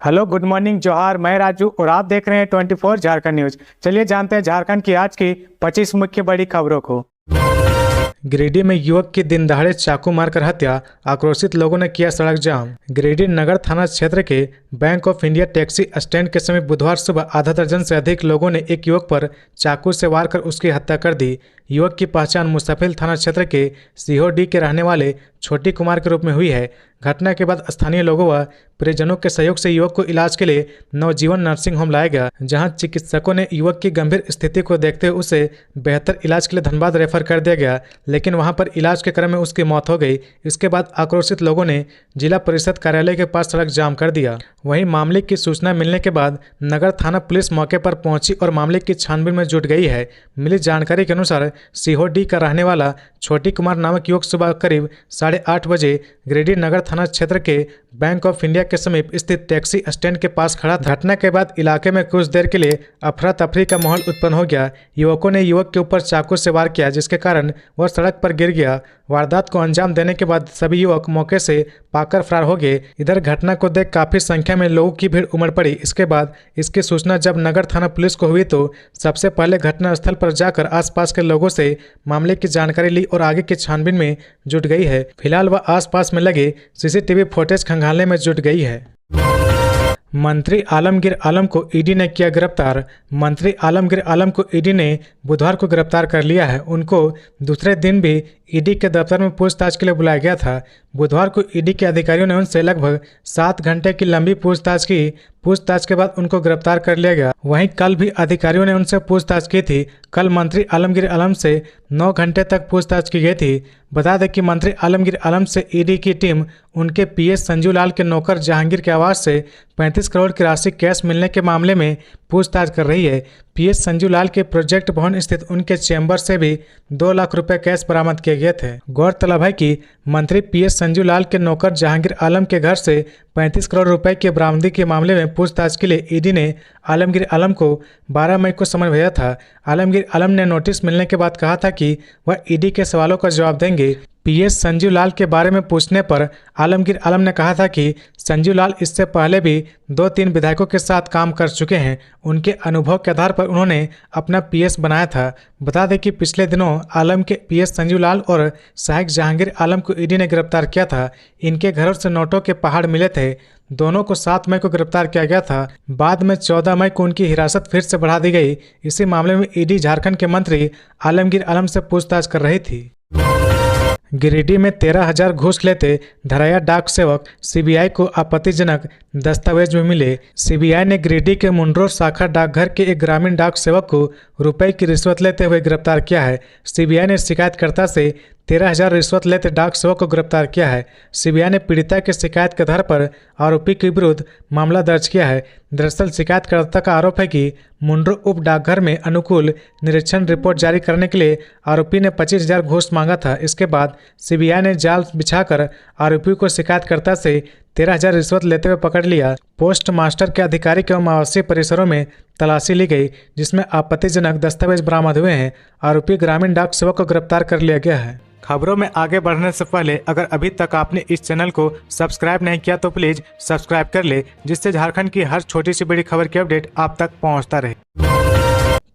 Hello, good morning, जोहार। मैं राजू और आप देख रहे हैं 24 झारखंड न्यूज। चलिए जानते हैं झारखंड की आज की 25 मुख्य बड़ी खबरों को। गिरिडीह में युवक की दिन दहाड़े चाकू मारकर हत्या, आक्रोशित लोगों ने किया सड़क जाम। गिरिडीह नगर थाना क्षेत्र के bank of India taxi stand के समीप बुधवार सुबह आधा दर्जन से अधिक लोगों ने एक युवक पर चाकू से वार कर उसकी हत्या कर दी। युवक की पहचान मुसाफिल थाना क्षेत्र के सीहोडी के रहने वाले छोटी कुमार के रूप में हुई है। घटना के बाद स्थानीय लोगों व परिजनों के सहयोग से युवक को इलाज के लिए नवजीवन नर्सिंग होम लाया गया, जहां चिकित्सकों ने युवक की गंभीर स्थिति को देखते हुए उसे बेहतर इलाज के लिए धनबाद रेफर कर दिया गया, लेकिन वहां पर इलाज के क्रम में उसकी मौत हो गई। इसके बाद आक्रोशित लोगों ने जिला परिषद कार्यालय के पास सड़क जाम कर दिया। वहीं मामले की सूचना मिलने के बाद नगर थाना पुलिस मौके पर पहुंची और मामले की छानबीन में जुट गई है। मिली जानकारी के अनुसार सीहोडी का रहने वाला छोटी कुमार नामक युवक सुबह करीब 8:30 बजे गिरिडीह नगर थाना क्षेत्र के बैंक ऑफ इंडिया के समीप स्थित टैक्सी स्टैंड के पास खड़ा था। घटना के बाद इलाके में कुछ देर के लिए अफरा तफरी का माहौल उत्पन्न हो गया। युवकों ने युवक के ऊपर चाकू से वार किया, जिसके कारण वह सड़क पर गिर गया। वारदात को अंजाम देने के बाद सभी युवक मौके से भागकर फरार हो गए। इधर घटना को देख काफी संख्या में लोगों की भीड़ उमड़ पड़ी। इसके बाद इसकी सूचना जब नगर थाना पुलिस को हुई तो सबसे पहले घटनास्थल पर जाकर आसपास के लोगों से मामले की जानकारी ली और आगे की छानबीन में जुट गई है। फिलहाल वह आसपास में लगे सीसीटीवी फुटेज खंगालने में जुट गई है। मंत्री आलमगीर आलम को ईडी ने किया गिरफ्तार। मंत्री आलमगीर आलम को ईडी ने बुधवार को गिरफ्तार कर लिया है। उनको दूसरे दिन भी ईडी के दफ्तर में पूछताछ के लिए बुलाया गया था। बुधवार को ईडी के अधिकारियों ने उनसे लगभग 7 घंटे की लंबी पूछताछ की। पूछताछ के बाद उनको गिरफ्तार कर लिया गया। वहीं कल भी अधिकारियों ने उनसे पूछताछ की थी। कल मंत्री आलमगीर आलम से 9 घंटे तक पूछताछ की गई थी। बता दें कि मंत्री आलमगीर आलम से ईडी की टीम उनके पीएस संजू लाल के नौकर जहांगीर के आवास से 35 करोड़ की राशि कैश मिलने के मामले में पूछताछ कर रही है। पीएस संजू लाल के प्रोजेक्ट भवन स्थित उनके चैम्बर से भी 2 लाख रुपए कैश बरामद किए गए थे। गौरतलब है कि मंत्री पीएस संजू लाल के नौकर जहांगीर आलम के घर से 35 करोड़ रुपए की बरामदगी के मामले में पूछताछ के लिए ईडी ने आलमगीर आलम को 12 मई को समन भेजा था। आलमगीर आलम ने नोटिस मिलने के बाद कहा था कि वह ईडी के सवालों का जवाब देंगे। पीएस संजू लाल के बारे में पूछने पर आलमगीर आलम ने कहा था कि संजू लाल इससे पहले भी 2-3 विधायकों के साथ काम कर चुके हैं। उनके अनुभव के आधार पर उन्होंने अपना पीएस बनाया था। बता दें कि पिछले दिनों आलम के पीएस संजू लाल और सहायक जहांगीर आलम को ईडी ने गिरफ्तार किया था। इनके घरों से नोटों के पहाड़ मिले थे। दोनों को 7 मई को गिरफ्तार किया गया था। बाद में 14 मई को उनकी हिरासत फिर से बढ़ा दी गई। इसी मामले में ईडी झारखंड के मंत्री आलमगीर आलम से पूछताछ कर रही थी। गिरिडीह में 13,000 घूस लेते धराया डाक सेवक, सीबीआई को आपत्तिजनक दस्तावेज में मिले। सीबीआई ने गिरिडीह के मुंड्रो शाखा डाकघर के एक ग्रामीण डाक सेवक को रुपए की रिश्वत लेते हुए गिरफ्तार किया है। सीबीआई ने शिकायतकर्ता से 13,000 रिश्वत लेते डाक सेवक को गिरफ्तार किया है। सीबीआई ने पीड़िता की शिकायत के आधार पर आरोपी के विरुद्ध मामला दर्ज किया है। दरअसल शिकायतकर्ता का आरोप है कि मुंड्रो उप डाकघर में अनुकूल निरीक्षण रिपोर्ट जारी करने के लिए आरोपी ने 25,000 घूस मांगा था। इसके बाद सीबीआई ने जाल बिछाकर आरोपी को शिकायतकर्ता से 13,000 रिश्वत लेते हुए पकड़ लिया। पोस्ट मास्टर के आधिकारिक एवं आवासीय परिसरों में तलाशी ली गई, जिसमें आपत्तिजनक दस्तावेज बरामद हुए हैं। आरोपी ग्रामीण डाक सेवक को गिरफ्तार कर लिया गया है। खबरों में आगे बढ़ने से पहले अगर अभी तक आपने इस चैनल को सब्सक्राइब नहीं किया तो प्लीज सब्सक्राइब कर ले, जिससे झारखंड की हर छोटी सी बड़ी खबर की अपडेट आप तक पहुंचता रहे।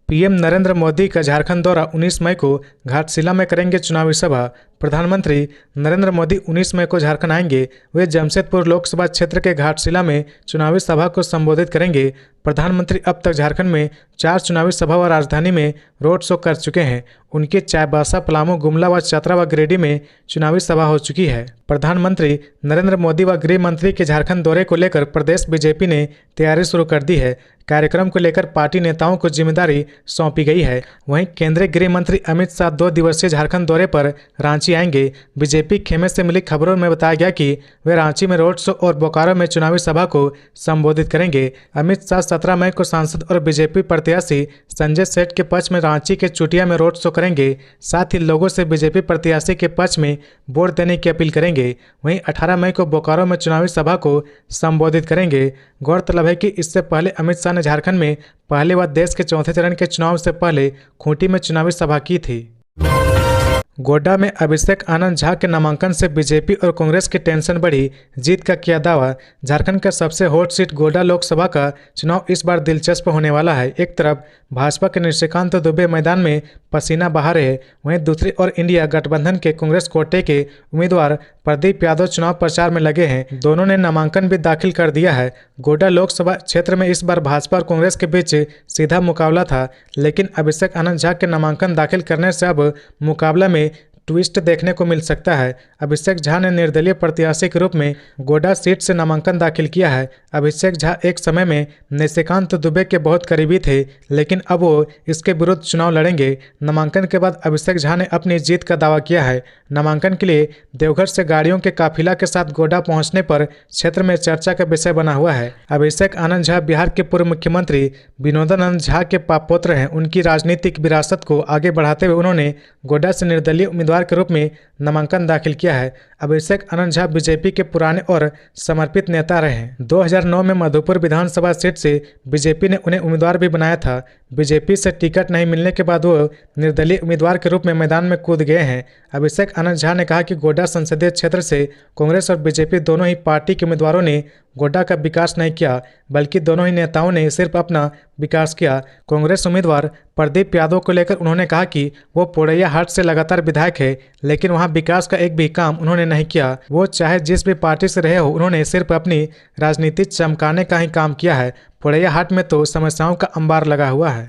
पीएम नरेंद्र मोदी का झारखंड दौरा 19 मई को घाटशिला में करेंगे चुनावी सभा। प्रधानमंत्री नरेंद्र मोदी 19 मई को झारखंड आएंगे। वे जमशेदपुर लोकसभा क्षेत्र के घाटशिला में चुनावी सभा को संबोधित करेंगे। प्रधानमंत्री अब तक झारखंड में 4 चुनावी सभा व राजधानी में रोड शो कर चुके हैं। उनकी चाईबासा, पलामू, गुमला व चतरा व गिरिडीह में चुनावी सभा हो चुकी है। प्रधानमंत्री नरेंद्र मोदी व गृह मंत्री के झारखंड दौरे को लेकर प्रदेश बीजेपी ने तैयारी शुरू कर दी है। कार्यक्रम को लेकर पार्टी नेताओं को जिम्मेदारी सौंपी गई है। वहीं केंद्रीय गृह मंत्री अमित शाह 2 दिवसीय झारखंड दौरे पर रांची आएंगे। बीजेपी खेमे से मिली खबरों में बताया गया कि वे रांची में रोड शो और बोकारो में चुनावी सभा को संबोधित करेंगे। अमित शाह 17 मई को सांसद और बीजेपी प्रत्याशी संजय सेठ के पक्ष में रांची के चुटिया में रोड शो करेंगे। साथ ही लोगों से बीजेपी प्रत्याशी के पक्ष में वोट देने की अपील करेंगे। वहीं 18 मई को बोकारो में चुनावी सभा को संबोधित करेंगे। गौरतलब है कि इससे पहले अमित शाह ने झारखंड में पहली बार देश के 4थे चरण के चुनाव से पहले खूंटी में चुनावी सभा की थी। गोड्डा में अभिषेक आनंद झा के नामांकन से बीजेपी और कांग्रेस की टेंशन बढ़ी, जीत का किया दावा। झारखंड का सबसे हॉट सीट गोड्डा लोकसभा का चुनाव इस बार दिलचस्प होने वाला है। एक तरफ भाजपा के निशिकांत दुबे मैदान में पसीना बहा रहे, वहीं दूसरी ओर इंडिया गठबंधन के कांग्रेस कोटे के उम्मीदवार प्रदीप यादव चुनाव प्रचार में लगे हैं। दोनों ने नामांकन भी दाखिल कर दिया है। गोड्डा लोकसभा क्षेत्र में इस बार भाजपा और कांग्रेस के बीच सीधा मुकाबला था, लेकिन अभिषेक आनंद झा के नामांकन दाखिल करने से अब मुकाबला में ट्विस्ट देखने को मिल सकता है। अभिषेक झा ने निर्दलीय प्रत्याशी के रूप में गोड्डा सीट से नामांकन दाखिल किया है। अभिषेक झा एक समय में निशिकांत दुबे के बहुत करीबी थे, लेकिन अब वो इसके विरुद्ध चुनाव लड़ेंगे। नामांकन के बाद अभिषेक झा ने अपनी जीत का दावा किया है। नामांकन के लिए देवघर से गाड़ियों के काफिला के साथ गोड्डा पहुंचने पर क्षेत्र में चर्चा का विषय बना हुआ है। अभिषेक आनंद झा बिहार के पूर्व मुख्यमंत्री विनोदानंद झा के पापोत्र हैं। उनकी राजनीतिक विरासत को आगे बढ़ाते हुए उन्होंने गोड्डा से निर्दलीय उम्मीदवार के रूप में नामांकन दाखिल किया है। अभिषेक आनंद झा बीजेपी के पुराने और समर्पित नेता रहे हैं। 2009 में मधुपुर विधानसभा सीट से बीजेपी ने उन्हें उम्मीदवार भी बनाया था। बीजेपी से टिकट नहीं मिलने के बाद वो निर्दलीय उम्मीदवार के रूप में मैदान में कूद गए हैं। अभिषेक आनंद झा ने कहा कि गोड्डा संसदीय क्षेत्र से कांग्रेस और बीजेपी दोनों ही पार्टी के उम्मीदवारों ने गोड्डा का विकास नहीं किया, बल्कि दोनों ही नेताओं ने सिर्फ अपना विकास किया। कांग्रेस उम्मीदवार प्रदीप यादव को लेकर उन्होंने कहा कि वो पोड़ैया हाट से लगातार विधायक है, लेकिन वहां विकास का एक भी काम उन्होंने नहीं किया। वो चाहे जिस भी पार्टी से रहे हो, उन्होंने सिर्फ अपनी राजनीति चमकाने का ही काम किया है। पोड़ैया हाट में तो समस्याओं का अंबार लगा हुआ है।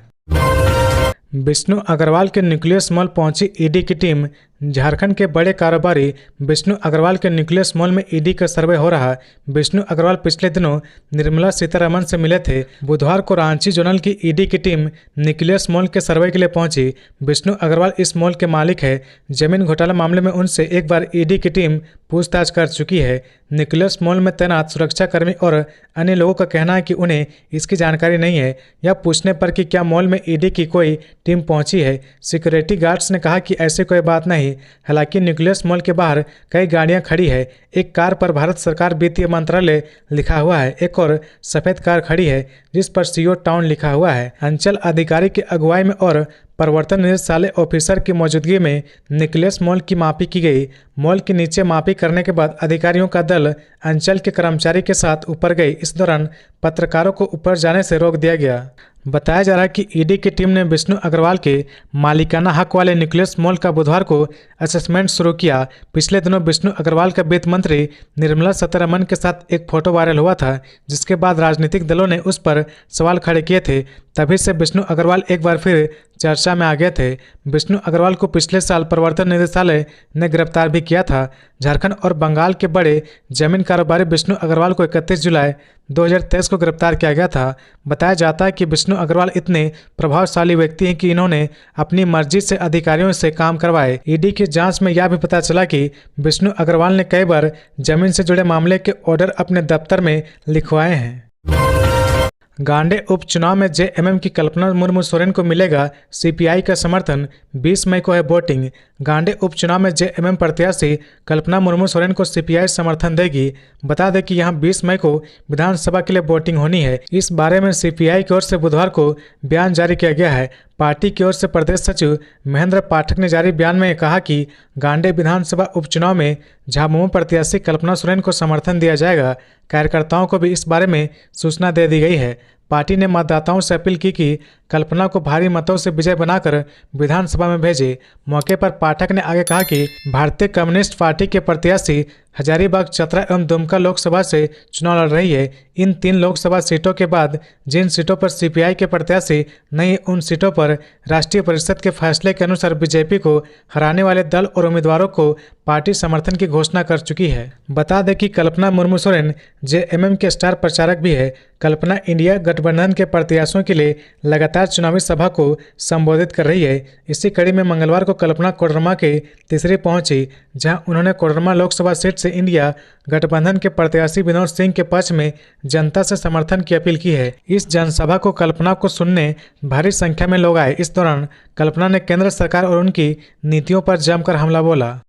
विष्णु अग्रवाल के न्यूक्लियस मॉल पहुंची ईडी की टीम। झारखंड के बड़े कारोबारी विष्णु अग्रवाल के न्यूक्लियस मॉल में ईडी का सर्वे हो रहा है। विष्णु अग्रवाल पिछले दिनों निर्मला सीतारमण से मिले थे। बुधवार को रांची जोनल की ईडी की टीम न्यूक्लियस मॉल के सर्वे के लिए पहुंची। विष्णु अग्रवाल इस मॉल के मालिक है। जमीन घोटाला मामले में उनसे एक बार ईडी की टीम पूछताछ कर चुकी है। न्यूक्लियस मॉल में तैनात सुरक्षाकर्मी और अन्य लोगों का कहना है कि उन्हें इसकी जानकारी नहीं है। यह पूछने पर कि क्या मॉल में ईडी की कोई टीम पहुंची है, सिक्योरिटी गार्ड्स ने कहा कि ऐसी कोई बात नहीं। हालांकि न्यूक्लियस मॉल के बाहर कई गाड़ियां खड़ी है। एक कार पर भारत सरकार वित्तीय मंत्रालय लिखा हुआ है। एक और सफेद कार खड़ी है जिस पर सीओ टाउन लिखा हुआ है। अंचल अधिकारी की अगुवाई में और प्रवर्तन निदेशालय ऑफिसर की मौजूदगी में न्यूक्लियस मॉल की मापी की गई। मॉल के नीचे मापी करने के बाद अधिकारियों का दल अंचल के कर्मचारी के साथ ऊपर गई। इस दौरान पत्रकारों को ऊपर जाने से रोक दिया गया। बताया जा रहा है कि ईडी की टीम ने विष्णु अग्रवाल के मालिकाना हक वाले न्यूक्लियस मॉल का बुधवार को असेसमेंट शुरू किया। पिछले दिनों विष्णु अग्रवाल का वित्त मंत्री निर्मला सीतारमण के साथ एक फोटो वायरल हुआ था, जिसके बाद राजनीतिक दलों ने उस पर सवाल खड़े किए थे। तभी से विष्णु अग्रवाल एक बार फिर चर्चा में आ गए थे। विष्णु अग्रवाल को पिछले साल प्रवर्तन निदेशालय ने गिरफ्तार भी किया था। झारखंड और बंगाल के बड़े जमीन कारोबारी विष्णु अग्रवाल को 31 जुलाई 2023 को गिरफ्तार किया गया था। बताया जाता है कि विष्णु अग्रवाल इतने प्रभावशाली व्यक्ति हैं कि इन्होंने अपनी मर्जी से अधिकारियों से काम करवाए। ईडी की जांच में यह भी पता चला कि विष्णु अग्रवाल ने कई बार जमीन से जुड़े मामले के ऑर्डर अपने दफ्तर में लिखवाए हैं। गांडे उपचुनाव में जेएमएम की कल्पना मुर्मू सोरेन को मिलेगा सीपीआई का समर्थन। 20 मई को है वोटिंग। गांडे उपचुनाव में जेएमएम प्रत्याशी कल्पना मुर्मू सोरेन को सीपीआई समर्थन देगी। बता दें कि यहां 20 मई को विधानसभा के लिए वोटिंग होनी है। इस बारे में सीपीआई की ओर से बुधवार को बयान जारी किया गया है। पार्टी की ओर से प्रदेश सचिव महेंद्र पाठक ने जारी बयान में कहा कि गांडे विधानसभा उपचुनाव में झामुमो प्रत्याशी कल्पना सोरेन को समर्थन दिया जाएगा। कार्यकर्ताओं को भी इस बारे में सूचना दे दी गई है। पार्टी ने मतदाताओं से अपील की कि कल्पना को भारी मतों से विजय बनाकर विधानसभा में भेजे। मौके पर पाठक ने आगे कहा कि भारतीय कम्युनिस्ट पार्टी के प्रत्याशी हजारीबाग, चतरा एवं दुमका लोकसभा से चुनाव लड़ रही है। इन 3 लोकसभा सीटों के बाद जिन सीटों पर सीपीआई के प्रत्याशी नहीं, उन सीटों पर राष्ट्रीय परिषद के फैसले के अनुसार बीजेपी को हराने वाले दल और उम्मीदवारों को पार्टी समर्थन की घोषणा कर चुकी है। बता दें कि कल्पना मुर्मू सोरेन जेएमएम के स्टार प्रचारक भी है। कल्पना इंडिया गठबंधन के प्रत्याशियों के लिए लगातार चुनावी सभा को संबोधित कर रही है। इसी कड़ी में मंगलवार को कल्पना कोडरमा के तीसरी पहुंची, जहां उन्होंने कोडरमा लोकसभा सीट से इंडिया गठबंधन के प्रत्याशी विनोद सिंह के पक्ष में जनता से समर्थन की अपील की है। इस जनसभा को कल्पना को सुनने भारी संख्या में लोग आए। इस दौरान कल्पना ने केंद्र सरकार और उनकी नीतियों पर जमकर हमला बोला।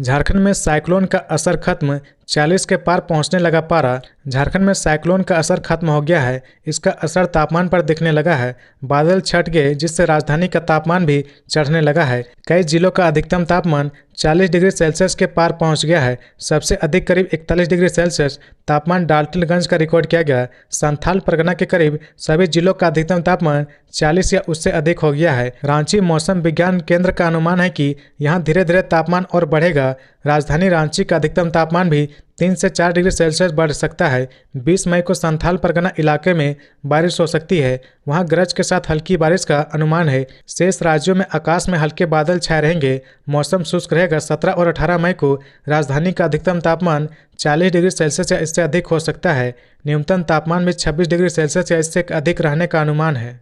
झारखंड में साइक्लोन का असर खत्म, 40 के पार पहुंचने लगा पारा। झारखंड में साइक्लोन का असर खत्म हो गया है। इसका असर तापमान पर दिखने लगा है। बादल छट गए जिससे राजधानी का तापमान भी चढ़ने लगा है। कई जिलों का अधिकतम तापमान 40 डिग्री सेल्सियस के पार पहुंच गया है। सबसे अधिक करीब 41 डिग्री सेल्सियस तापमान डाल्टनगंज का रिकॉर्ड किया गया। संथाल परगना के करीब सभी जिलों का अधिकतम तापमान 40 या उससे अधिक हो गया है। रांची मौसम विज्ञान केंद्र का अनुमान है कि यहां धीरे धीरे तापमान और बढ़ेगा। राजधानी रांची का अधिकतम तापमान भी 3 से 4 डिग्री सेल्सियस बढ़ सकता है। 20 मई को संथाल परगना इलाके में बारिश हो सकती है। वहां गरज के साथ हल्की बारिश का अनुमान है। शेष राज्यों में आकाश में हल्के बादल छाए रहेंगे। मौसम शुष्क रहेगा। 17 और 18 मई को राजधानी का अधिकतम तापमान 40 डिग्री सेल्सियस या इससे अधिक हो सकता है। न्यूनतम तापमान भी 26 डिग्री सेल्सियस या इससे अधिक रहने का अनुमान है।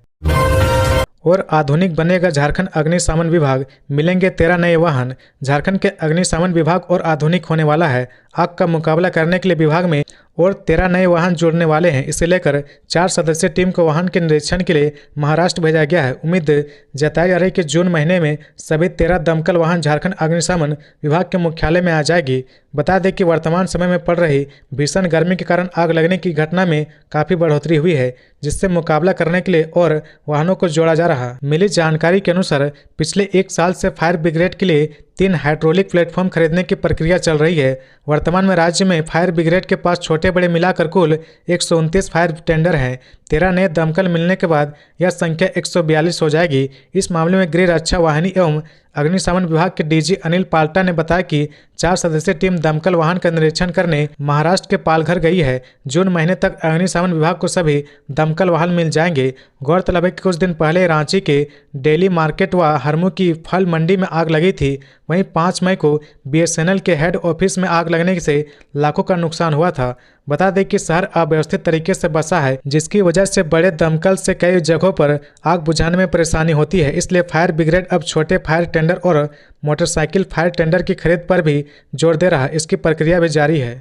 और आधुनिक बनेगा झारखंड अग्निशमन विभाग, मिलेंगे 13 नए वाहन। झारखंड के अग्निशमन विभाग और आधुनिक होने वाला है। आग का मुकाबला करने के लिए विभाग में और 13 नए वाहन जुड़ने वाले हैं। इसे लेकर 4 सदस्यीय टीम को वाहन के निरीक्षण के लिए महाराष्ट्र भेजा गया है। उम्मीद जताई जा रही कि जून महीने में सभी 13 दमकल वाहन झारखंड अग्निशमन विभाग के मुख्यालय में आ जाएगी। बता दें कि वर्तमान समय में पड़ रही भीषण गर्मी के कारण आग लगने की घटना में काफ़ी बढ़ोतरी हुई है, जिससे मुकाबला करने के लिए और वाहनों को जोड़ा जा रहा। मिली जानकारी के अनुसार पिछले 1 साल से फायर ब्रिगेड के लिए 3 हाइड्रोलिक प्लेटफॉर्म खरीदने की प्रक्रिया चल रही है। वर्तमान में राज्य में फायर ब्रिगेड के पास छोटे बड़े मिलाकर कुल 129 फायर टेंडर हैं। 13 नए दमकल मिलने के बाद यह संख्या 142 हो जाएगी। इस मामले में गृह रक्षा वाहिनी एवं अग्निशमन विभाग के डीजी अनिल पाल्टा ने बताया कि 4 सदस्यीय टीम दमकल वाहन का निरीक्षण करने महाराष्ट्र के पालघर गई है। जून महीने तक अग्निशमन विभाग को सभी दमकल वाहन मिल जाएंगे। गौरतलब है कि कुछ दिन पहले रांची के डेली मार्केट व हरमू की फल मंडी में आग लगी थी। वहीं 5 मई को बीएसएनएल के हेड ऑफिस में आग लगने से लाखों का नुकसान हुआ था। बता दें कि शहर अव्यवस्थित तरीके से बसा है, जिसकी वजह से बड़े दमकल से कई जगहों पर आग बुझाने में परेशानी होती है। इसलिए फायर ब्रिगेड अब छोटे फायर टेंडर और मोटरसाइकिल फायर टेंडर की खरीद पर भी जोर दे रहा है। इसकी प्रक्रिया भी जारी है।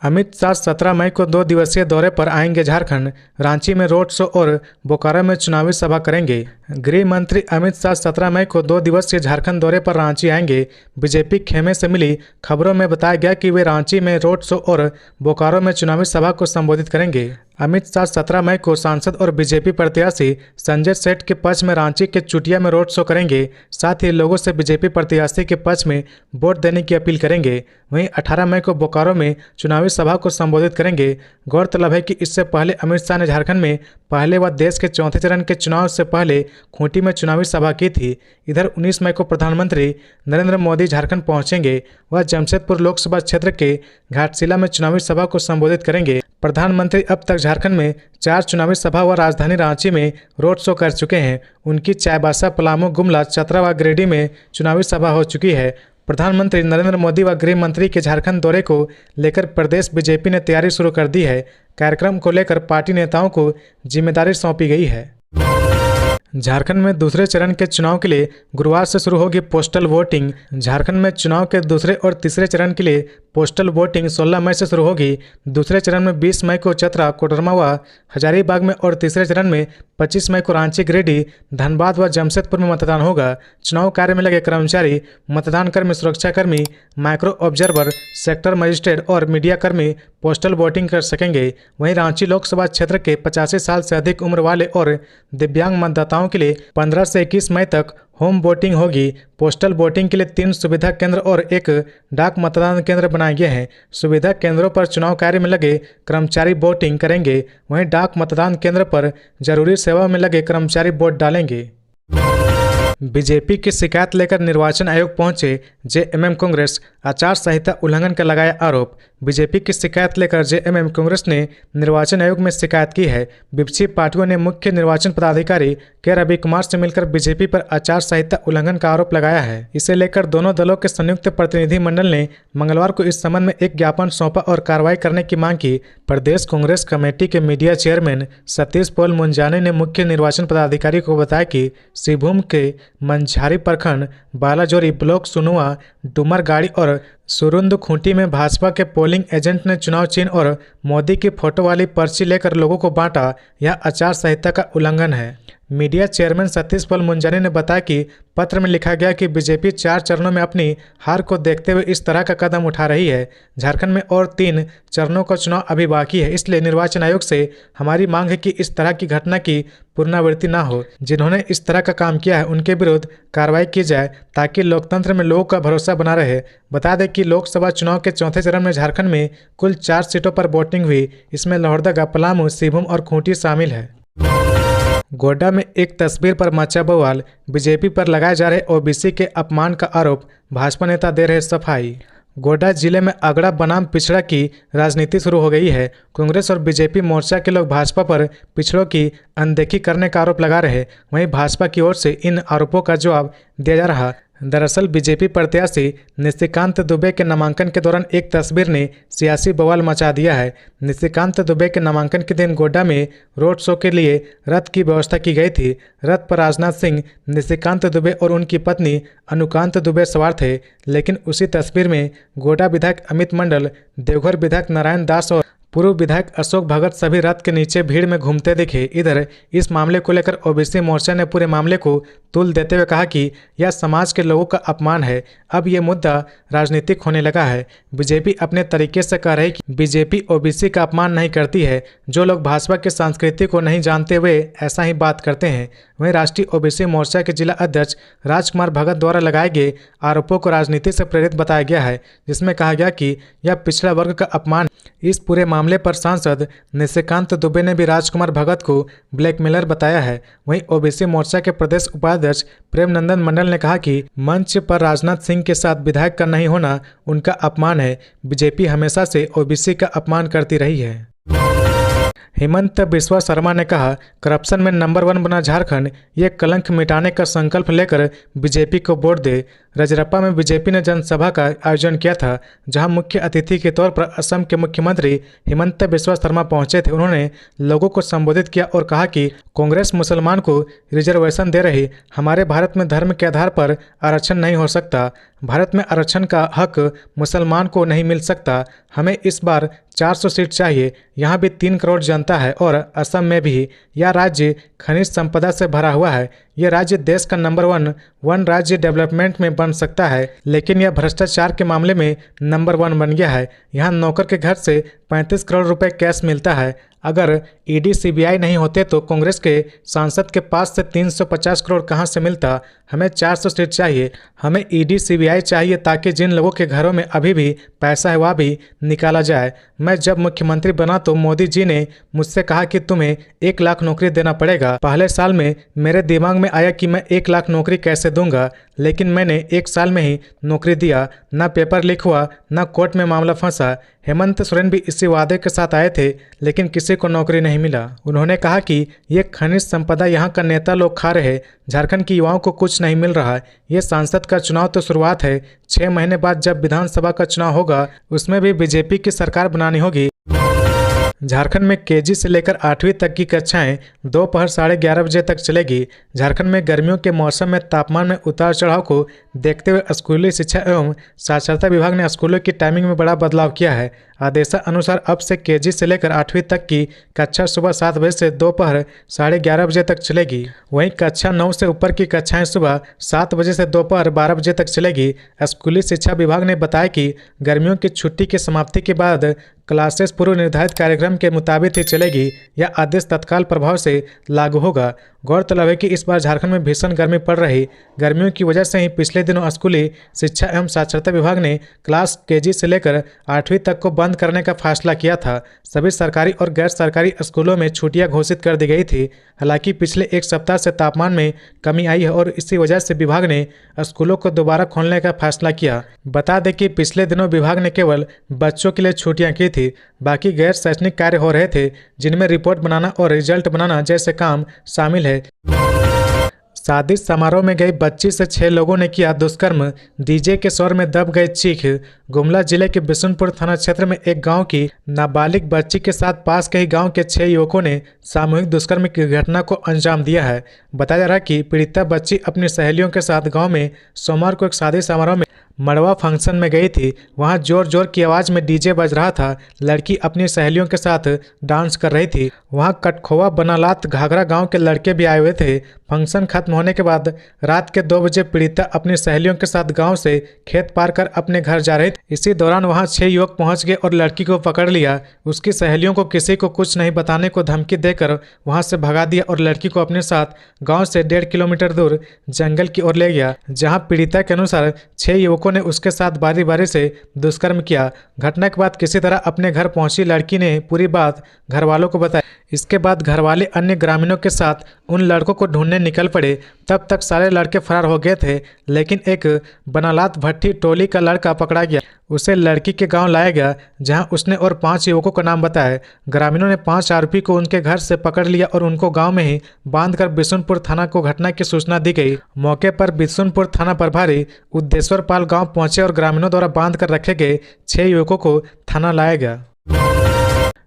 अमित शाह 17 मई को 2 दिवसीय दौरे पर आएंगे झारखंड। रांची में रोड शो और बोकारो में चुनावी सभा करेंगे। गृह मंत्री अमित शाह 17 मई को 2 दिवसीय झारखंड दौरे पर रांची आएंगे। बीजेपी खेमे से मिली खबरों में बताया गया कि वे रांची में रोड शो और बोकारो में चुनावी सभा को संबोधित करेंगे। अमित शाह 17 मई को सांसद और बीजेपी प्रत्याशी संजय सेठ के पक्ष में रांची के चुटिया में रोड शो करेंगे। साथ ही लोगों से बीजेपी प्रत्याशी के पक्ष में वोट देने की अपील करेंगे। वहीं 18 मई को बोकारो में चुनावी सभा को संबोधित करेंगे। गौरतलब है कि इससे पहले अमित शाह ने झारखंड में पहले व देश के 4थे चरण के चुनाव से पहले खूंटी में चुनावी सभा की थी। इधर 19 मई को प्रधानमंत्री नरेंद्र मोदी झारखंड पहुंचेंगे। वह जमशेदपुर लोकसभा क्षेत्र के घाटशिला में चुनावी सभा को संबोधित करेंगे। प्रधानमंत्री अब तक झारखंड में 4 चुनावी सभा व राजधानी रांची में रोड शो कर चुके हैं। उनकी चाईबासा, पलामू, गुमला, चतरा व गिरिडीह में चुनावी सभा हो चुकी है। प्रधानमंत्री नरेंद्र मोदी व गृह मंत्री के झारखंड दौरे को लेकर प्रदेश बीजेपी ने तैयारी शुरू कर दी है। कार्यक्रम को लेकर पार्टी नेताओं को जिम्मेदारी सौंपी गई है। झारखंड में दूसरे चरण के चुनाव के लिए गुरुवार से शुरू होगी पोस्टल वोटिंग। झारखंड में चुनाव के दूसरे और तीसरे चरण के लिए पोस्टल वोटिंग 16 मई से शुरू होगी। दूसरे चरण में 20 मई को चतरा, कोडरमा व हजारीबाग में और तीसरे चरण में 25 मई को रांची, गिरिडीह, धनबाद व जमशेदपुर में मतदान होगा। चुनाव कार्य में लगे कर्मचारी, मतदान कर्मी, सुरक्षाकर्मी, माइक्रो ऑब्जर्वर, सेक्टर मजिस्ट्रेट और मीडिया कर्मी पोस्टल वोटिंग कर सकेंगे। वहीं रांची लोकसभा क्षेत्र के 85 साल से अधिक उम्र वाले और दिव्यांग मतदाताओं के लिए 15 से 21 मई तक होम वोटिंग होगी। पोस्टल वोटिंग के लिए 3 सुविधा केंद्र और 1 डाक मतदान केंद्र बनाए गए हैं। सुविधा केंद्रों पर चुनाव कार्य में लगे कर्मचारी वोटिंग करेंगे। वहीं डाक मतदान केंद्र पर जरूरी सेवा में लगे कर्मचारी वोट डालेंगे। बीजेपी की शिकायत लेकर निर्वाचन आयोग पहुंचे जेएमएम कांग्रेस, आचार संहिता उल्लंघन का लगाया आरोप। बीजेपी की शिकायत लेकर जेएमएम कांग्रेस ने निर्वाचन आयोग में शिकायत की है। विपक्षी पार्टियों ने मुख्य निर्वाचन पदाधिकारी के रवि कुमार से मिलकर बीजेपी पर आचार संहिता उल्लंघन का आरोप लगाया है। इसे लेकर दोनों दलों के संयुक्त प्रतिनिधि मंडल ने मंगलवार को इस संबंध में एक ज्ञापन सौंपा और कार्रवाई करने की मांग की। प्रदेश कांग्रेस कमेटी के मीडिया चेयरमैन सतीश पॉल मुंजाने ने मुख्य निर्वाचन पदाधिकारी को बताया कि सिंहभूम के मंझारी प्रखंड, बालाजोरी ब्लॉक, सुनुआ, डुमरगाड़ी और सुरुंद खूंटी में भाजपा के पोलिंग एजेंट ने चुनाव चिन्ह और मोदी की फोटो वाली पर्ची लेकर लोगों को बांटा। यह आचार संहिता का उल्लंघन है। मीडिया चेयरमैन सतीश पल मुंजानी ने बताया कि पत्र में लिखा गया कि बीजेपी 4 चरणों में अपनी हार को देखते हुए इस तरह का कदम उठा रही है। झारखंड में और 3 चरणों का चुनाव अभी बाकी है, इसलिए निर्वाचन आयोग से हमारी मांग है कि इस तरह की घटना की पुनरावृत्ति न हो। जिन्होंने इस तरह का काम किया है उनके विरुद्ध कार्रवाई की जाए ताकि लोकतंत्र में लोगों का भरोसा बना रहे। बता दें कि लोकसभा चुनाव के चौथे चरण में झारखंड में कुल 4 सीटों पर वोटिंग हुई। इसमें लोहरदगा, पलामू, सिंहभूम और खूंटी शामिल है। गोड्डा में एक तस्वीर पर मचा बवाल, बीजेपी पर लगाए जा रहे ओबीसी के अपमान का आरोप, भाजपा नेता दे रहे सफाई। गोड्डा जिले में अगड़ा बनाम पिछड़ा की राजनीति शुरू हो गई है। कांग्रेस और बीजेपी मोर्चा के लोग भाजपा पर पिछड़ों की अनदेखी करने का आरोप लगा रहे, वहीं भाजपा की ओर से इन आरोपों का जवाब दिया जा रहा। दरअसल बीजेपी प्रत्याशी निशिकांत दुबे के नामांकन के दौरान एक तस्वीर ने सियासी बवाल मचा दिया है। निशिकांत दुबे के नामांकन के दिन गोड्डा में रोड शो के लिए रथ की व्यवस्था की गई थी। रथ पर राजनाथ सिंह, निशिकांत दुबे और उनकी पत्नी अनुकांत दुबे सवार थे, लेकिन उसी तस्वीर में गोड्डा विधायक अमित मंडल, देवघर विधायक नारायण दास और पूर्व विधायक अशोक भगत सभी रथ के नीचे भीड़ में घूमते दिखे। इधर इस मामले को लेकर ओबीसी मोर्चा ने पूरे मामले को तुल देते हुए कहा कि यह समाज के लोगों का अपमान है। अब ये मुद्दा राजनीतिक होने लगा है। बीजेपी अपने तरीके से कह रही कि बीजेपी ओबीसी का अपमान नहीं करती है। जो लोग भाजपा की संस्कृति को नहीं जानते हुए ऐसा ही बात करते हैं। वहीं राष्ट्रीय ओबीसी मोर्चा के जिला अध्यक्ष राजकुमार भगत द्वारा लगाए गए आरोपों को राजनीति से प्रेरित बताया गया है, जिसमें कहा गया कि यह पिछड़ा वर्ग का अपमान। इस पूरे मामले पर सांसद निशिकांत दुबे ने भी राजकुमार भगत को ब्लैकमेलर बताया है। वहीं ओबीसी मोर्चा के प्रदेश उपाध्यक्ष प्रेम नंदन मंडल ने कहा कि मंच पर राजनाथ सिंह के साथ विधायक का नहीं होना उनका अपमान है। बीजेपी हमेशा से ओबीसी का अपमान करती रही है। हेमंत बिस्वा शर्मा ने कहा, करप्शन में नंबर 1 बना झारखंड, ये कलंक मिटाने का संकल्प लेकर बीजेपी को वोट दे। रजरप्पा में बीजेपी ने जनसभा का आयोजन किया था, जहां मुख्य अतिथि के तौर पर असम के मुख्यमंत्री हेमंत बिस्वा शर्मा पहुंचे थे। उन्होंने लोगों को संबोधित किया और कहा कि कांग्रेस मुसलमान को रिजर्वेशन दे रही। हमारे भारत में धर्म के आधार पर आरक्षण नहीं हो सकता। भारत में आरक्षण का हक मुसलमान को नहीं मिल सकता। हमें इस बार 400 सीट चाहिए। यहाँ भी 3 करोड़ जनता है और असम में भी। यह राज्य खनिज संपदा से भरा हुआ है। यह राज्य देश का नंबर 1 राज्य डेवलपमेंट में बन सकता है, लेकिन यह भ्रष्टाचार के मामले में नंबर 1 बन गया है। यहाँ नौकर के घर से 35 करोड़ रुपए कैश मिलता है। अगर ईडी सीबीआई नहीं होते तो कांग्रेस के सांसद के पास से 350 करोड़ कहां से मिलता। हमें 400 सीट चाहिए। हमें ईडी सीबीआई चाहिए ताकि जिन लोगों के घरों में अभी भी पैसा है वह भी निकाला जाए। मैं जब मुख्यमंत्री बना तो मोदी जी ने मुझसे कहा कि तुम्हें 1 लाख नौकरी देना पड़ेगा। पहले साल में मेरे दिमाग में आया कि मैं 1 लाख नौकरी कैसे दूंगा, लेकिन मैंने 1 साल में ही नौकरी दिया। न पेपर लीक हुआ, न कोर्ट में मामला फंसा। हेमंत सोरेन भी इसी वादे के साथ आए थे, लेकिन किसी को नौकरी नहीं मिला। उन्होंने कहा कि ये खनिज संपदा यहाँ का नेता लोग खा रहे, झारखंड के युवाओं को कुछ नहीं मिल रहा। ये सांसद का चुनाव तो शुरुआत है। 6 महीने बाद जब विधानसभा का चुनाव होगा उसमें भी बीजेपी की सरकार बनानी होगी। झारखंड में केजी से लेकर 8वीं तक की कक्षाएं दोपहर 11:30 बजे तक चलेगी। झारखंड में गर्मियों के मौसम में तापमान में उतार चढ़ाव को देखते हुए स्कूली शिक्षा एवं साक्षरता विभाग ने स्कूलों की टाइमिंग में बड़ा बदलाव किया है। आदेशानुसार अब से केजी से लेकर 8वीं तक की कक्षा सुबह 7 बजे से दोपहर 11:30 बजे तक चलेगी। वहीं कक्षा 9 से ऊपर की कक्षाएं सुबह 7 बजे से दोपहर 12 बजे तक चलेगी। स्कूली शिक्षा विभाग ने बताया कि गर्मियों की छुट्टी की समाप्ति के बाद क्लासेस पूर्व निर्धारित कार्यक्रम के मुताबिक ही चलेगी। यह आदेश तत्काल प्रभाव से लागू होगा। गौरतलब है कि इस बार झारखंड में भीषण गर्मी पड़ रही। गर्मियों की वजह से ही पिछले दिनों स्कूली शिक्षा एवं साक्षरता विभाग ने क्लास केजी से लेकर 8वीं तक को बंद करने का फैसला किया था। सभी सरकारी और गैर सरकारी स्कूलों में छुट्टियां घोषित कर दी गई थी। हालांकि पिछले 1 सप्ताह से तापमान में कमी आई है और इसी वजह से विभाग ने स्कूलों को दोबारा खोलने का फैसला किया। बता दें कि पिछले दिनों विभाग ने केवल बच्चों के लिए छुट्टियां की थी, बाकी गैर शैक्षणिक कार्य हो रहे थे, जिनमें रिपोर्ट बनाना और रिजल्ट बनाना जैसे काम शामिल है। शादी समारोह में गई बच्ची से 6 लोगों ने किया दुष्कर्म, डीजे के स्वर में दब गए चीख। गुमला जिले के बिशुनपुर थाना क्षेत्र में एक गांव की नाबालिग बच्ची के साथ पास के ही गांव के 6 युवकों ने सामूहिक दुष्कर्म की घटना को अंजाम दिया है। बताया जा रहा है कि पीड़िता बच्ची अपनी सहेलियों के साथ गांव में सोमवार को एक शादी समारोह में मड़वा फंक्शन में गई थी। वहां जोर जोर की आवाज़ में डीजे बज रहा था। लड़की अपनी सहेलियों के साथ डांस कर रही थी। वहां कटखोवा बनालात घाघरा गांव के लड़के भी आए हुए थे। फंक्शन खत्म होने के बाद रात के 2 बजे पीड़िता अपनी सहेलियों के साथ गांव से खेत पार कर अपने घर जा रही थी। इसी दौरान वहां 6 युवक पहुंच गए और लड़की को पकड़ लिया। उसकी सहेलियों को किसी को कुछ नहीं बताने को धमकी देकर वहां से भगा दिया और लड़की को अपने साथ गांव से 1.5 किलोमीटर दूर जंगल की ओर ले गया, जहां पीड़िता के अनुसार 6 युवकों ने उसके साथ बारी बारी से दुष्कर्म किया। घटना के बाद किसी तरह अपने घर पहुंची लड़की ने पूरी बात घर वालों को बताई। इसके बाद घर वाले अन्य ग्रामीणों के साथ उन लड़कों को ढूंढने निकल पड़े। तब तक सारे लड़के फरार हो गए थे, लेकिन एक बनालात भट्टी टोली का लड़का पकड़ा गया। उसे लड़की के गांव लाया गया, जहां उसने और 5 युवकों का नाम बताया। ग्रामीणों ने 5 आरोपी को उनके घर से पकड़ लिया और उनको गांव में ही बांधकर बिशुनपुर थाना को घटना की सूचना दी गई। मौके पर बिशुनपुर थाना प्रभारी उद्देश्वर पाल गाँव पहुंचे और ग्रामीणों द्वारा बांध कर रखे गए 6 युवकों को थाना लाया गया।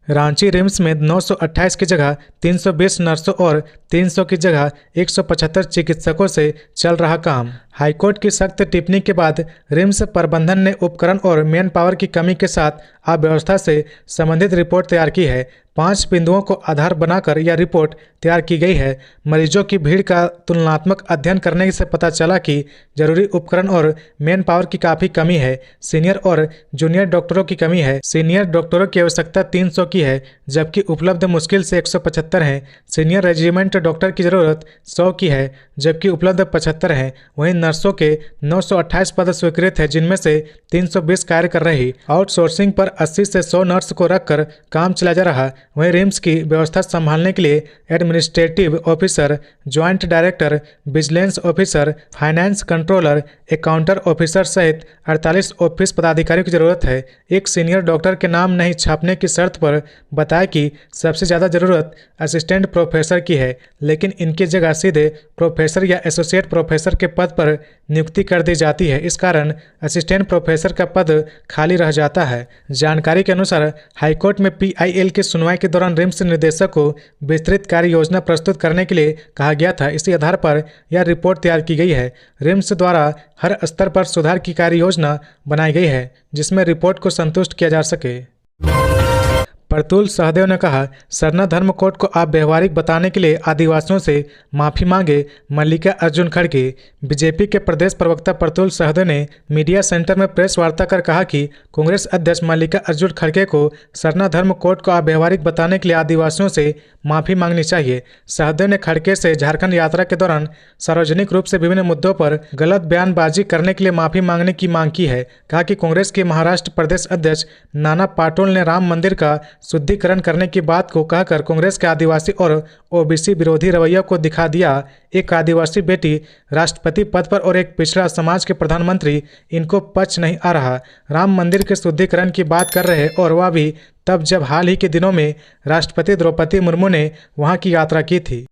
रांची रिम्स में 928 की जगह 320 नर्सों और 300 की जगह 175 चिकित्सकों से चल रहा काम। हाईकोर्ट की सख्त टिप्पणी के बाद रिम्स प्रबंधन ने उपकरण और मैन पावर की कमी के साथ अव्यवस्था से संबंधित रिपोर्ट तैयार की है। 5 बिंदुओं को आधार बनाकर यह रिपोर्ट तैयार की गई है। मरीजों की भीड़ का तुलनात्मक अध्ययन करने से पता चला कि जरूरी उपकरण और मैन पावर की काफ़ी कमी है। सीनियर और जूनियर डॉक्टरों की कमी है। सीनियर डॉक्टरों की आवश्यकता 300 की है, जबकि उपलब्ध मुश्किल से 175 हैं। सीनियर रेजिमेंट डॉक्टर की ज़रूरत 100 की है, जबकि उपलब्ध 75 हैं। वहीं नर्सों के 928 पद स्वीकृत हैं, जिनमें से 320 कार्य कर रही। आउटसोर्सिंग पर 80 से 100 नर्स को रखकर काम चला जा रहा। वहीं रिम्स की व्यवस्था संभालने के लिए administrative officer, joint director, vigilance officer, finance controller, accounts officer सहित 48 ऑफिस पदाधिकारियों की जरूरत है। एक सीनियर डॉक्टर के नाम नहीं छापने की शर्त पर बताया कि सबसे ज़्यादा जरूरत असिस्टेंट प्रोफेसर की है, लेकिन इनकी जगह सीधे प्रोफेसर या एसोसिएट प्रोफेसर के पद पर नियुक्ति कर दी जाती है। इस कारण असिस्टेंट प्रोफेसर का पद खाली रह जाता है। जानकारी के अनुसार हाईकोर्ट में PIL की सुनवाई के दौरान रिम्स निदेशक को विस्तृत कार्य योजना प्रस्तुत करने के लिए कहा गया था। इसी आधार पर यह रिपोर्ट तैयार की गई है। रिम्स द्वारा हर स्तर पर सुधार की कार्य योजना बनाई गई है, जिसमें रिपोर्ट को संतुष्ट किया जा सके। प्रतुल सहदेव ने कहा, सरना धर्म कोड को आप व्यवहारिक बताने के लिए आदिवासियों से माफी मांगे मल्लिका अर्जुन खड़गे। बीजेपी के प्रदेश प्रवक्ता प्रतुल सहदेव ने मीडिया सेंटर में प्रेस वार्ता कर कहा कि कांग्रेस अध्यक्ष मल्लिका अर्जुन खड़गे को सरना धर्म कोड को अव्यवहारिक बताने के लिए आदिवासियों से माफी मांगनी चाहिए। सहदेव ने खड़गे से झारखंड यात्रा के दौरान सार्वजनिक रूप से विभिन्न मुद्दों पर गलत बयानबाजी करने के लिए माफी मांगने की मांग की है। कहा कि कांग्रेस के महाराष्ट्र प्रदेश अध्यक्ष नाना पाटोल ने राम मंदिर का शुद्धिकरण करने की बात को कहकर कांग्रेस के आदिवासी और OBC विरोधी रवैया को दिखा दिया। एक आदिवासी बेटी राष्ट्रपति पद पर और एक पिछड़ा समाज के प्रधानमंत्री, इनको पच नहीं आ रहा। राम मंदिर के शुद्धिकरण की बात कर रहे और वह भी तब जब हाल ही के दिनों में राष्ट्रपति द्रौपदी मुर्मू ने वहां की यात्रा की थी।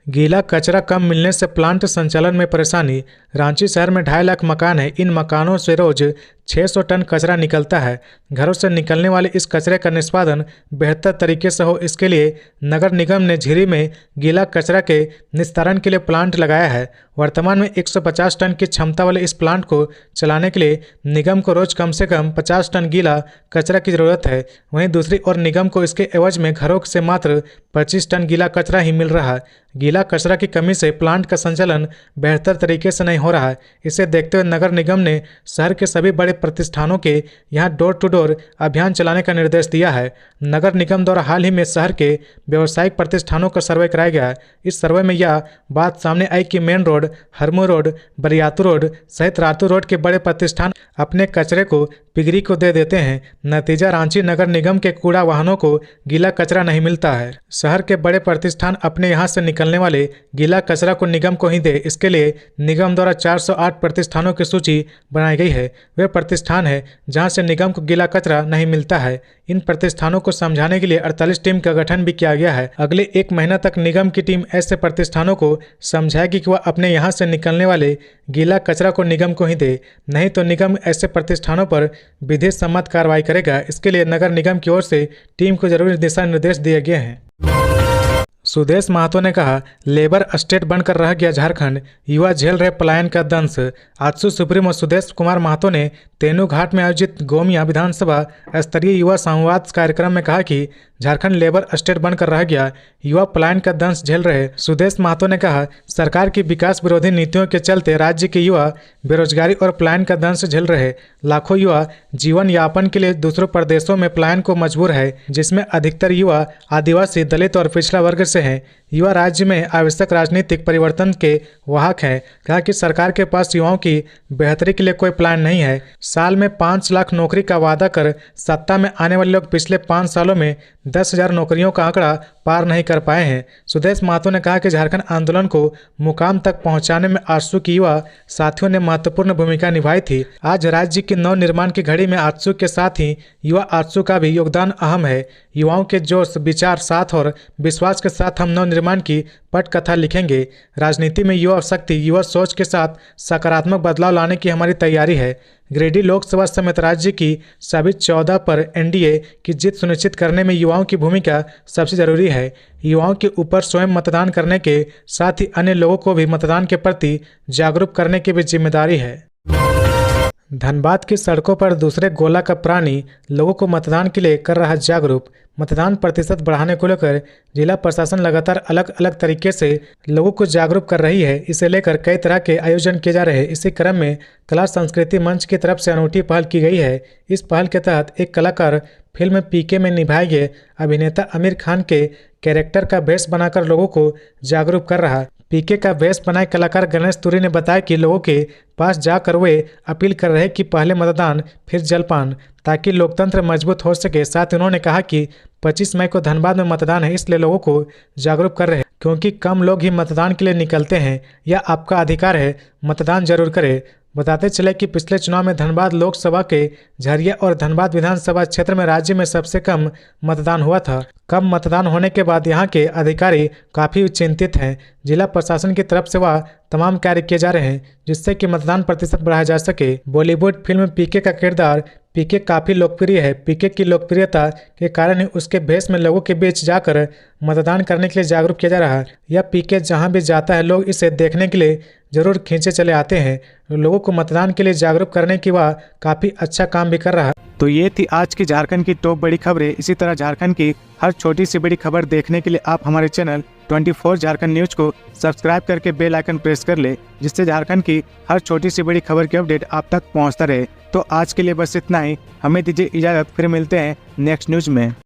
गीला कचरा कम मिलने से प्लांट संचालन में परेशानी। रांची शहर में 2.5 लाख मकान है। इन मकानों से रोज 600 टन कचरा निकलता है। घरों से निकलने वाले इस कचरे का निष्पादन बेहतर तरीके से हो, इसके लिए नगर निगम ने झिरी में गीला कचरा के निस्तारण के लिए प्लांट लगाया है। वर्तमान में 150 टन की क्षमता वाले इस प्लांट को चलाने के लिए निगम को रोज कम से कम 50 टन गीला कचरा की जरूरत है। वहीं दूसरी ओर निगम को इसके एवज में घरों से मात्र 25 टन गीला कचरा ही मिल रहा है। गीला कचरा की कमी से प्लांट का संचालन बेहतर तरीके से नहीं हो रहा है। इसे देखते हुए नगर निगम ने शहर के सभी बड़े प्रतिष्ठानों के यहां डोर टू डोर अभियान चलाने का निर्देश दिया है। नगर निगम द्वारा हाल ही में शहर के व्यावसायिक प्रतिष्ठानों का सर्वे कराया गया। इस सर्वे में यह बात सामने आई कि main road, Harmu road, Bariatu road सहित रातू रोड के बड़े प्रतिष्ठान अपने कचरे को पिगरी को दे देते हैं। नतीजा रांची नगर निगम के कूड़ा वाहनों को गीला कचरा नहीं मिलता है। शहर के बड़े प्रतिष्ठान अपने यहां से निकलने वाले गीला कचरा को निगम को ही दे। इसके लिए निगम द्वारा 408 प्रतिष्ठानों की सूची बनाई गई है। वे प्रतिष्ठान है जहां से निगम को गीला कचरा नहीं मिलता है। इन प्रतिष्ठानों को समझाने के लिए 48 टीम का गठन भी किया गया है। अगले 1 महीना तक निगम की टीम ऐसे प्रतिष्ठानों को समझाएगी कि वह अपने यहां से निकलने वाले गीला कचरा को निगम को ही दे, नहीं तो निगम ऐसे प्रतिष्ठानों पर विधि सम्मत कार्रवाई करेगा। इसके लिए नगर निगम की ओर से टीम को जरूरी दिशा निर्देश दिए गए हैं। सुदेश महतो ने कहा, लेबर स्टेट बनकर रह गया झारखंड, युवा झेल रहे पलायन का दंश। आजसू सुप्रीमो सुदेश कुमार महतो ने तेनूघाट में आयोजित गोमिया विधानसभा स्तरीय युवा संवाद कार्यक्रम में कहा कि झारखंड लेबर स्टेट बनकर रह गया, युवा पलायन का दंश झेल रहे। सुदेश महतो ने कहा, सरकार की विकास विरोधी नीतियों के चलते राज्य के युवा बेरोजगारी और पलायन का दंश झेल रहे। लाखों युवा जीवन यापन के लिए दूसरों प्रदेशों में पलायन को मजबूर है, जिसमें अधिकतर युवा आदिवासी, दलित और पिछड़ा वर्ग से हैं। युवा राज्य में आवश्यक राजनीतिक परिवर्तन के वाहक है। कहा कि सरकार के पास युवाओं की बेहतरी के लिए कोई प्लान नहीं है। साल में 5 लाख नौकरी का वादा कर सत्ता में आने वाले लोग पिछले 5 सालों में 10,000 नौकरियों का आंकड़ा पार नहीं कर पाए हैं। सुदेश महतो ने कहा कि झारखंड आंदोलन को मुकाम तक पहुंचाने में आजसू की युवा साथियों ने महत्वपूर्ण भूमिका निभाई थी। आज राज्य की नव निर्माण की घड़ी में आजसू के साथ ही युवा आजसू का भी योगदान अहम है। युवाओं के जोश, विचार, साथ और विश्वास के साथ हम नव निर्माण की पटकथा लिखेंगे। राजनीति में युवा शक्ति, युवा सोच के साथ सकारात्मक बदलाव लाने की हमारी तैयारी है। गिरिडीह लोकसभा समेत राज्य की सभी 14 पर एनडीए की जीत सुनिश्चित करने में युवाओं की भूमिका सबसे जरूरी है। युवाओं के ऊपर स्वयं मतदान करने के साथ ही अन्य लोगों को भी मतदान के प्रति जागरूक करने की भी जिम्मेदारी है। धनबाद की सड़कों पर दूसरे गोला का प्राणी लोगों को मतदान के लिए कर रहा जागरूक। मतदान प्रतिशत बढ़ाने को लेकर जिला प्रशासन लगातार अलग अलग तरीके से लोगों को जागरूक कर रही है। इसे लेकर कई तरह के आयोजन किए जा रहे हैं। इसी क्रम में कला संस्कृति मंच की तरफ से अनूठी पहल की गई है। इस पहल के तहत एक कलाकार फिल्म पीके में निभाए गए अभिनेता आमिर खान के कैरेक्टर का भेष बनाकर लोगों को जागरूक कर रहा। पीके का भेष बनाए कलाकार गणेश तुरी ने बताया कि लोगों के पास जाकर वे अपील कर रहे कि पहले मतदान फिर जलपान, ताकि लोकतंत्र मजबूत हो सके। साथ ही उन्होंने कहा कि 25 मई को धनबाद में मतदान है, इसलिए लोगों को जागरूक कर रहे हैं, क्योंकि कम लोग ही मतदान के लिए निकलते हैं। यह आपका अधिकार है, मतदान जरूर करें। बताते चले कि पिछले चुनाव में धनबाद लोकसभा के झरिया और धनबाद विधानसभा क्षेत्र में राज्य में सबसे कम मतदान हुआ था। कम मतदान होने के बाद यहां के अधिकारी काफ़ी चिंतित हैं। जिला प्रशासन की तरफ से वह तमाम कार्य किए जा रहे हैं जिससे कि मतदान प्रतिशत बढ़ाया जा सके। बॉलीवुड फिल्म पीके का किरदार पीके काफ़ी लोकप्रिय है। पीके की लोकप्रियता के कारण ही उसके भेष में लोगों के बीच जाकर मतदान करने के लिए जागरूक किया जा रहा है। यह पीके जहां भी जाता है लोग इसे देखने के लिए जरूर खींचे चले आते हैं। लोगों को मतदान के लिए जागरूक करने की वह काफ़ी अच्छा काम भी कर रहा है। तो ये थी आज की झारखंड की टॉप बड़ी खबरें। इसी तरह झारखंड की हर छोटी सी बड़ी खबर देखने के लिए आप हमारे चैनल 24 झारखंड न्यूज को सब्सक्राइब करके बेल आइकन प्रेस कर ले, जिससे झारखंड की हर छोटी सी बड़ी खबर की अपडेट आप तक पहुंचता रहे। तो आज के लिए बस इतना ही। हमें दीजिए इजाज़त, फिर मिलते हैं नेक्स्ट न्यूज में।